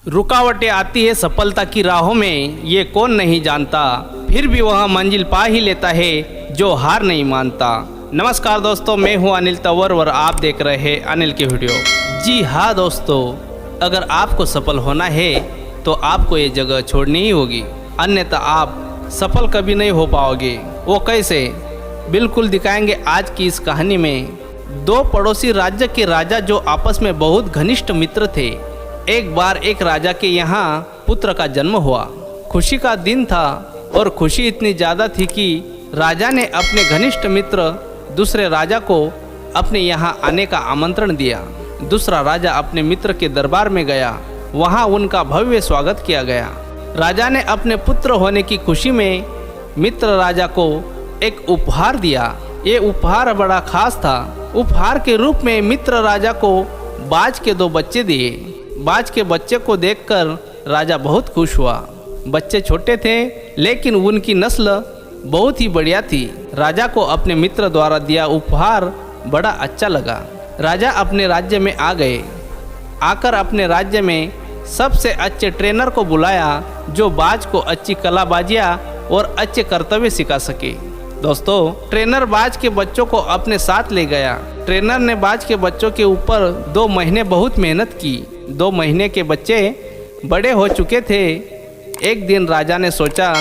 रुकावटें आती है सफलता की राहों में, ये कौन नहीं जानता, फिर भी वह मंजिल पा ही लेता है जो हार नहीं मानता। नमस्कार दोस्तों, मैं हूं अनिल तंवर और आप देख रहे हैं अनिल की वीडियो। जी हाँ दोस्तों, अगर आपको सफल होना है तो आपको ये जगह छोड़नी ही होगी, अन्यथा आप सफल कभी नहीं हो पाओगे। वो कैसे, बिल्कुल दिखाएंगे आज की इस कहानी में। दो पड़ोसी राज्य के राजा जो आपस में बहुत घनिष्ठ मित्र थे। एक बार एक राजा के यहाँ पुत्र का जन्म हुआ। खुशी का दिन था और खुशी इतनी ज़्यादा थी कि राजा ने अपने घनिष्ठ मित्र दूसरे राजा को अपने यहाँ आने का आमंत्रण दिया। दूसरा राजा अपने मित्र के दरबार में गया, वहाँ उनका भव्य स्वागत किया गया। राजा ने अपने पुत्र होने की खुशी में मित्र राजा को एक उपहार दिया। ये उपहार बड़ा खास था। उपहार के रूप में मित्र राजा को बाज के 2 बच्चे दिए। बाज के बच्चे को देखकर राजा बहुत खुश हुआ। बच्चे छोटे थे लेकिन उनकी नस्ल बहुत ही बढ़िया थी। राजा को अपने मित्र द्वारा दिया उपहार बड़ा अच्छा लगा। राजा अपने राज्य में आ गए। आकर अपने राज्य में सबसे अच्छे ट्रेनर को बुलाया जो बाज को अच्छी कलाबाजियाँ और अच्छे कर्तव्य सिखा सके। दोस्तों, ट्रेनर बाज के बच्चों को अपने साथ ले गया। ट्रेनर ने बाज के बच्चों के ऊपर 2 महीने बहुत मेहनत की। 2 महीने के बच्चे बड़े हो चुके थे। एक दिन राजा ने सोचा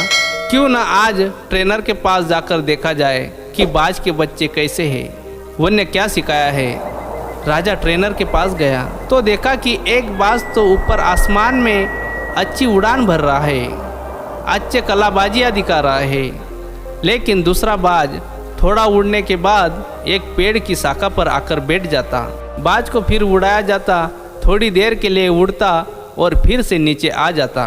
क्यों न आज ट्रेनर के पास जाकर देखा जाए कि बाज के बच्चे कैसे हैं, उन्हें क्या सिखाया है। राजा ट्रेनर के पास गया तो देखा कि एक बाज तो ऊपर आसमान में अच्छी उड़ान भर रहा है, अच्छे कलाबाजियाँ दिखा रहा है, लेकिन दूसरा बाज थोड़ा उड़ने के बाद एक पेड़ की शाखा पर आकर बैठ जाता। बाज को फिर उड़ाया जाता, थोड़ी देर के लिए उड़ता और फिर से नीचे आ जाता।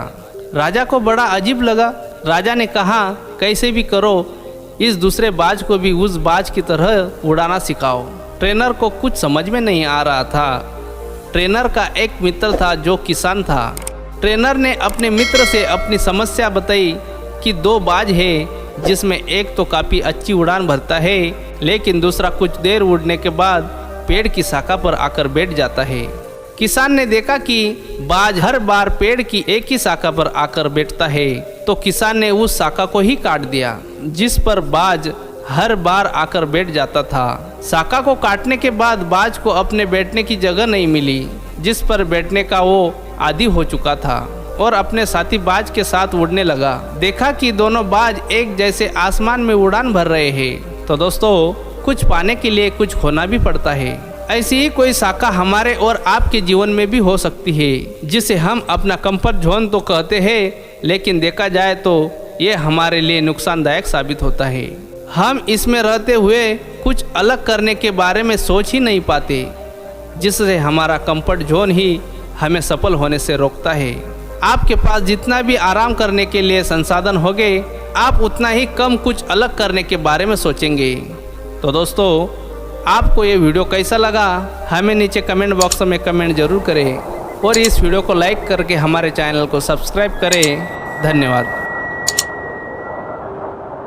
राजा को बड़ा अजीब लगा। राजा ने कहा कैसे भी करो इस दूसरे बाज को भी उस बाज की तरह उड़ाना सिखाओ। ट्रेनर को कुछ समझ में नहीं आ रहा था। ट्रेनर का एक मित्र था जो किसान था। ट्रेनर ने अपने मित्र से अपनी समस्या बताई कि 2 बाज है जिसमें एक तो काफ़ी अच्छी उड़ान भरता है लेकिन दूसरा कुछ देर उड़ने के बाद पेड़ की शाखा पर आकर बैठ जाता है। किसान ने देखा कि बाज हर बार पेड़ की एक ही शाखा पर आकर बैठता है तो किसान ने उस शाखा को ही काट दिया जिस पर बाज हर बार आकर बैठ जाता था। शाखा को काटने के बाद बाज को अपने बैठने की जगह नहीं मिली जिस पर बैठने का वो आदी हो चुका था और अपने साथी बाज के साथ उड़ने लगा। देखा कि दोनों बाज एक जैसे आसमान में उड़ान भर रहे हैं। तो दोस्तों, कुछ पाने के लिए कुछ खोना भी पड़ता है। ऐसी ही कोई शाखा हमारे और आपके जीवन में भी हो सकती है जिसे हम अपना कंफर्ट जोन तो कहते हैं, लेकिन देखा जाए तो ये हमारे लिए नुकसानदायक साबित होता है। हम इसमें रहते हुए कुछ अलग करने के बारे में सोच ही नहीं पाते, जिससे हमारा कंफर्ट जोन ही हमें सफल होने से रोकता है। आपके पास जितना भी आराम करने के लिए संसाधन होंगे, आप उतना ही कम कुछ अलग करने के बारे में सोचेंगे। तो दोस्तों, आपको ये वीडियो कैसा लगा हमें नीचे कमेंट बॉक्स में कमेंट जरूर करें और इस वीडियो को लाइक करके हमारे चैनल को सब्सक्राइब करें। धन्यवाद।